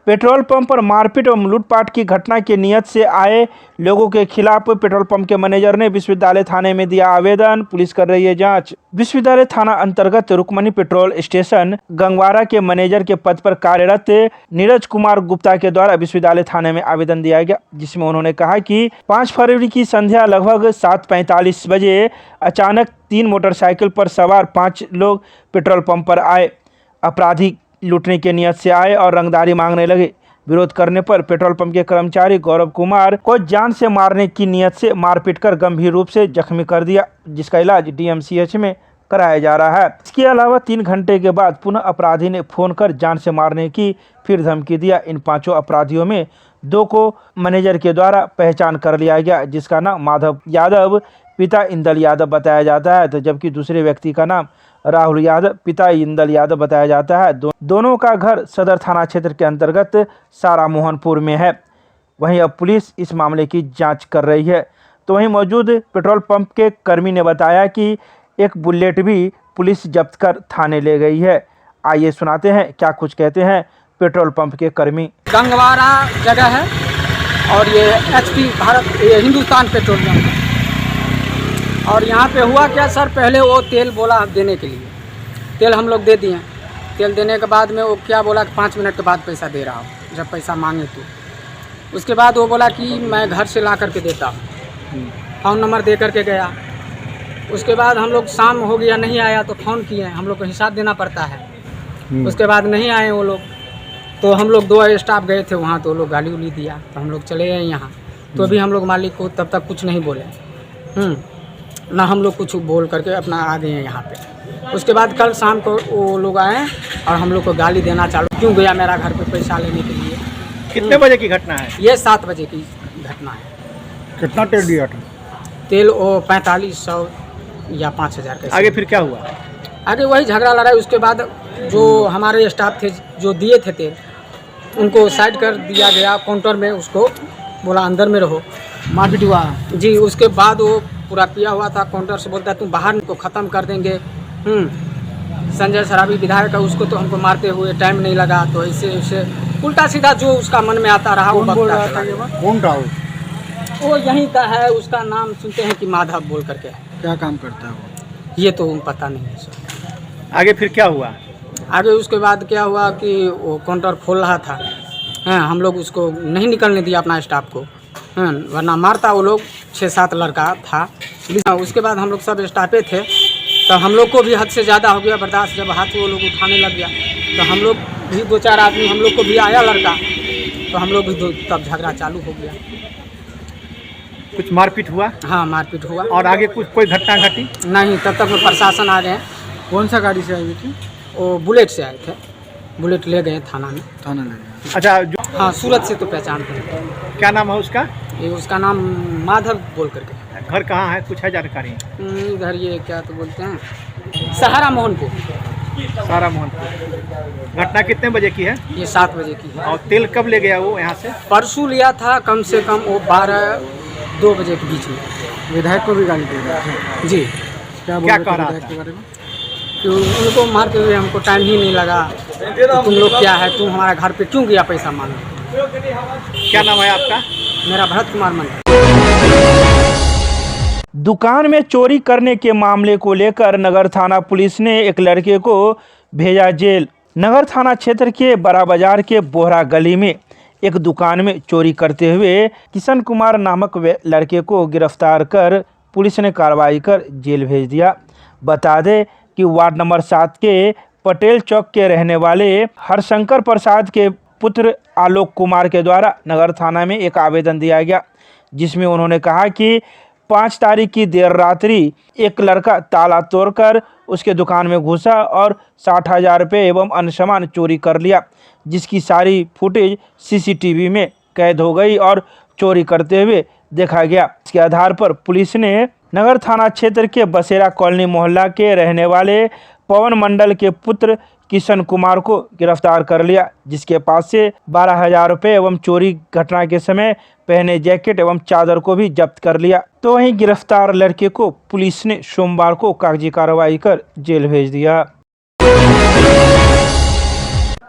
Petrol pump पर मारपीट एवं लूटपाट की घटना की नीयत से आए लोगों के खिलाफ पेट्रोल पंप के मैनेजर ने विश्वविद्यालय थाने में दिया आवेदन। पुलिस कर रही है जांच। विश्वविद्यालय थाना अंतर्गत रुक्मणी पेट्रोल स्टेशन गंगवारा के मैनेजर के पद पर कार्यरत नीरज कुमार गुप्ता के द्वारा विश्वविद्यालय थाने में आवेदन दिया गया, जिसमें उन्होंने कहा कि 5 फरवरी की संध्या लगभग 7:45 बजे अचानक 3 मोटरसाइकिल पर सवार 5 लोग पेट्रोल पंप पर आए। अपराधी लूटने की नियत से आए और रंगदारी मांगने लगे। विरोध करने पर पेट्रोल पंप के कर्मचारी गौरव कुमार को जान से मारने की नियत से मारपीट कर गंभीर रूप से जख्मी कर दिया, जिसका इलाज डीएमसीएच में कराया जा रहा है। इसके अलावा 3 घंटे के बाद पुनः अपराधी ने फोन कर जान से मारने की फिर धमकी दिया। इन 5 अपराधियों में 2 को मैनेजर के द्वारा पहचान कर लिया गया, जिसका नाम माधव यादव पिता इंदल यादव बताया जाता है, तो जबकि दूसरे व्यक्ति का नाम राहुल यादव पिता इंदल यादव बताया जाता है। दोनों का घर सदर थाना क्षेत्र के अंतर्गत सारा मोहनपुर में है। वहीं अब पुलिस इस मामले की जांच कर रही है। तो वहीं मौजूद पेट्रोल पंप के कर्मी ने बताया कि एक बुलेट भी पुलिस जब्त कर थाने ले गई है। आइए सुनाते हैं क्या कुछ कहते हैं पेट्रोल पंप के कर्मी। गंगवारा जगह है और ये एचपी भारत ये हिंदुस्तान पेट्रोलियम है। और यहाँ पे हुआ क्या सर, पहले वो तेल बोला देने के लिए, तेल हम लोग दे दिए। तेल देने के बाद में वो क्या बोला कि 5 मिनट के बाद पैसा दे रहा हूँ, जब पैसा मांगे तो। उसके बाद वो बोला कि मैं घर से ला करके देता हूँ, फ़ोन नंबर दे करके गया। उसके बाद हम लोग शाम हो गया, नहीं आया तो फ़ोन किए, हम लोग को हिसाब देना पड़ता है। उसके बाद नहीं आए वो लोग, तो हम लोग 2 स्टाफ गए थे वहाँ, तो वो लोग गाली उली दिया, तो हम लोग चले गए यहाँ। तो अभी हम लोग मालिक को तब तक कुछ नहीं बोले, ना हम लोग कुछ बोल करके अपना आ गए हैं यहाँ पे। उसके बाद कल शाम को वो लोग आए और हम लोग को गाली देना चालू, क्यों गया मेरा घर पे पैसा लेने के लिए। कितने बजे की घटना है ये? 7 बजे की घटना है। कितना तेल दिया था? तेल वो 4500 या 5000 का। आगे फिर क्या हुआ? आगे वही झगड़ा लड़ाई। उसके बाद जो हमारे स्टाफ थे जो दिए थे तेल, उनको साइड कर दिया गया काउंटर में, उसको बोला अंदर में रहो, मारपीट हुआ जी। उसके बाद वो पूरा पिया हुआ था, काउंटर से बोलता है तुम बाहर को ख़त्म कर देंगे। संजय सराबी विधायक का, उसको तो हमको मारते हुए टाइम नहीं लगा। तो ऐसे उल्टा सीधा जो उसका मन में आता रहा वो बकता था। कौन था वो यहीं का है, उसका नाम सुनते हैं कि माधव बोल करके। क्या काम करता है वो? ये तो पता नहीं है सर। आगे फिर क्या हुआ? आगे उसके बाद क्या हुआ कि वो काउंटर खोल रहा था, हम लोग उसको नहीं निकलने दिया अपना स्टाफ को, वरना मारता वो लोग। 6-7 लड़का था। उसके बाद हम लोग सब स्टाफे थे, तो हम लोग को भी हद से ज़्यादा हो गया बर्दाश्त। जब हाथ वो लोग उठाने लग गया तो हम लोग भी 2-4 आदमी, हम लोग को भी आया लड़का, तो हम लोग भी तब झगड़ा चालू हो गया। कुछ मारपीट हुआ? हाँ, मारपीट हुआ। और आगे कुछ कोई घटना घटी? नहीं, तब तक प्रशासन आ गए। कौन सा गाड़ी से आई थी? वो बुलेट से आए थे, बुलेट ले गए थाना में। थाना ले गए। अच्छा, जो हाँ, सूरत से तो पहचानते हैं। क्या नाम है उसका? ये उसका नाम माधव बोल करके। घर कहाँ है, कुछ है जानकारी? इधर ये क्या तो बोलते हैं, सहारा मोहनपुर। सारा मोहनपुर। घटना कितने बजे की है? ये 7 बजे की है। और तेल कब ले गया वो यहाँ से? परसों लिया था, कम से कम वो 12-2 बजे के बीच में। विधायक को भी गाली दे रहा था जी। क्या कह रहा था के बारे में? तो उनको मारते हुए हमको टाइम ही नहीं लगा, तो तुम लोग क्या है, तुम हमारे घर पे क्यों गया पैसा मांगने। क्या नाम है आपका? मेरा भरत कुमार मन। दुकान में चोरी करने के मामले को लेकर नगर थाना पुलिस ने एक लड़के को भेजा जेल। नगर थाना क्षेत्र के बड़ा बाजार के बोहरा गली में एक दुकान में चोरी करते हुए किशन कुमार नामक लड़के को गिरफ्तार कर पुलिस ने कार्रवाई कर जेल भेज दिया। बता दें कि वार्ड नंबर 7 के पटेल चौक के रहने वाले हरशंकर प्रसाद के पुत्र आलोक कुमार के द्वारा नगर थाना में एक आवेदन दिया गया, जिसमें उन्होंने कहा कि 5 तारीख की देर रात्रि एक लड़का ताला तोड़कर उसके दुकान में घुसा और 60,000 रुपये एवं अन्य सामान चोरी कर लिया, जिसकी सारी फुटेज सीसीटीवी में कैद हो गई और चोरी करते हुए देखा गया। इसके आधार पर पुलिस ने नगर थाना क्षेत्र के बसेरा कॉलोनी मोहल्ला के रहने वाले पवन मंडल के पुत्र किशन कुमार को गिरफ्तार कर लिया, जिसके पास से 12,000 रुपये एवं चोरी घटना के समय पहने जैकेट एवं चादर को भी जब्त कर लिया। तो वहीं गिरफ्तार लड़के को पुलिस ने सोमवार को कागजी कार्रवाई कर जेल भेज दिया।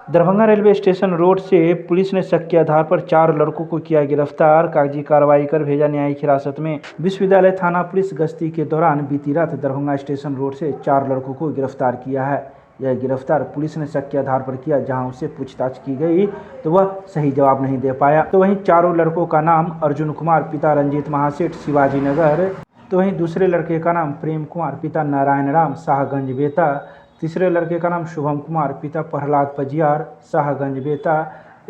दरभंगा रेलवे स्टेशन रोड से पुलिस ने शक के आधार पर 4 लड़कों को किया गिरफ्तार, कागजी कार्रवाई कर भेजा न्यायिक हिरासत में। विश्वविद्यालय थाना पुलिस गश्ती के दौरान बीती रात दरभंगा स्टेशन रोड से 4 लड़कों को गिरफ्तार किया है। यह गिरफ्तार पुलिस ने शक के आधार पर किया, जहां उससे पूछताछ की गई तो वह सही जवाब नहीं दे पाया। तो वहीं चारों लड़कों का नाम अर्जुन कुमार पिता रंजीत महासेठ शिवाजी नगर, तो वहीं दूसरे लड़के का नाम प्रेम कुमार पिता नारायण राम शाहगंज बेता, तीसरे लड़के का नाम शुभम कुमार पिता प्रहलाद पजियार शाहगंज बेता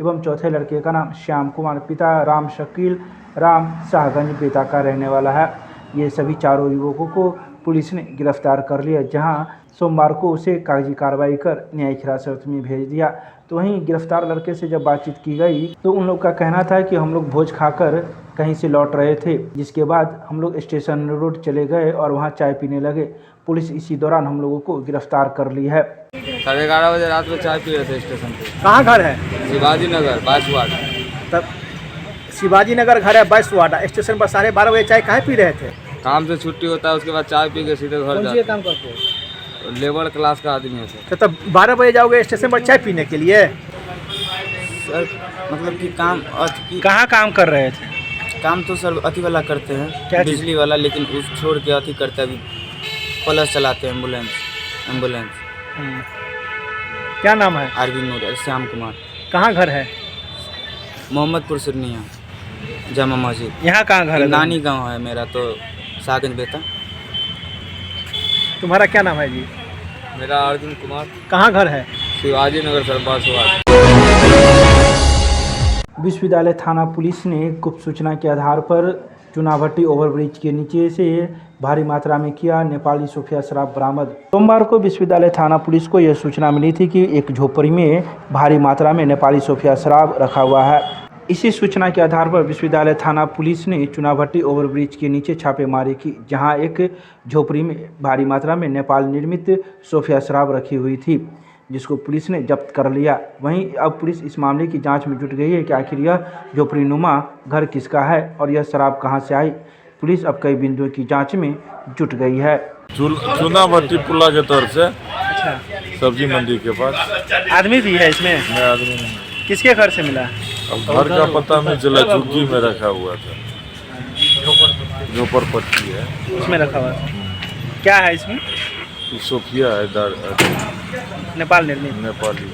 एवं चौथे लड़के का नाम श्याम कुमार पिता राम शकील राम शाहगंज बेता का रहने वाला है। ये सभी चारों युवकों को पुलिस ने गिरफ्तार कर लिया, जहां सोमवार को उसे कागजी कार्रवाई कर न्यायिक हिरासत में भेज दिया। तो वहीं गिरफ्तार लड़के से जब बातचीत की गई तो उन लोग का कहना था कि हम लोग भोज खाकर कहीं से लौट रहे थे, जिसके बाद हम लोग स्टेशन रोड चले गए और वहां चाय पीने लगे। पुलिस इसी दौरान हम लोगों को गिरफ्तार कर ली है। 11:30 बजे रात में चाय पी रहे थे स्टेशन पे। कहाँ घर है? शिवाजी नगर 22 वार्ड। तब शिवाजी नगर घर है 22 वार्ड। स्टेशन पर 12:30 बजे चाय काहे पी रहे थे? काम से छुट्टी होता है, उसके बाद चाय पी के सीधे घर जाते हैं। काम करते हैं? लेबर क्लास का आदमी है सर। तो तब 12 बजे जाओगे स्टेशन पर चाय पीने के लिए? सर मतलब कि काम कहाँ काम कर रहे थे? काम तो सर अति वाला करते क्या हैं, चीज़? बिजली वाला, लेकिन उस छोड़ के अति करते हैं। अभी प्लस चलाते हैं, एम्बुलेंस। क्या नाम है? आरवी नूर श्याम कुमार। कहाँ घर है? मोहम्मदपुर सिरनिया जामा मस्जिद। यहाँ कहाँ घर है? नानी गांव है मेरा, तो शाहगंज बेता। तुम्हारा क्या नाम है जी? मेरा अर्जुन कुमार। कहाँ घर है? Shivaji Nagar sir 22 ward. विश्वविद्यालय थाना पुलिस ने गुप्त सूचना के आधार पर चुनाभट्टी ओवरब्रिज के नीचे से भारी मात्रा में किया नेपाली सोफिया शराब बरामद। सोमवार को विश्वविद्यालय थाना पुलिस को यह सूचना मिली थी कि एक झोपड़ी में भारी मात्रा में नेपाली सोफिया शराब रखा हुआ है। इसी सूचना के आधार पर विश्वविद्यालय थाना पुलिस ने चुनाभट्टी ओवरब्रिज के नीचे छापेमारी की, जहां एक झोपड़ी में भारी मात्रा में नेपाल निर्मित सोफिया शराब रखी हुई थी, जिसको पुलिस ने जब्त कर लिया। वहीं अब पुलिस इस मामले की जांच में जुट गई है कि आखिर यह झोपड़ीनुमा घर किसका है और यह शराब कहां से आई। पुलिस अब कई बिंदुओं की जांच में जुट गई है। चुनाभट्टी पुला के तरफ से अच्छा, सब्जी मंडी के पास। आदमी भी है इसमें? मैं आदमी नहीं। किसके घर से मिला? अब घर का पता नहीं चला, झुग्गी में रखा हुआ था, झोपड़पट्टी है, उसमें रखा हुआ था। क्या है इसमें? सोफिया है नेपाल निर्मित। नेपाली।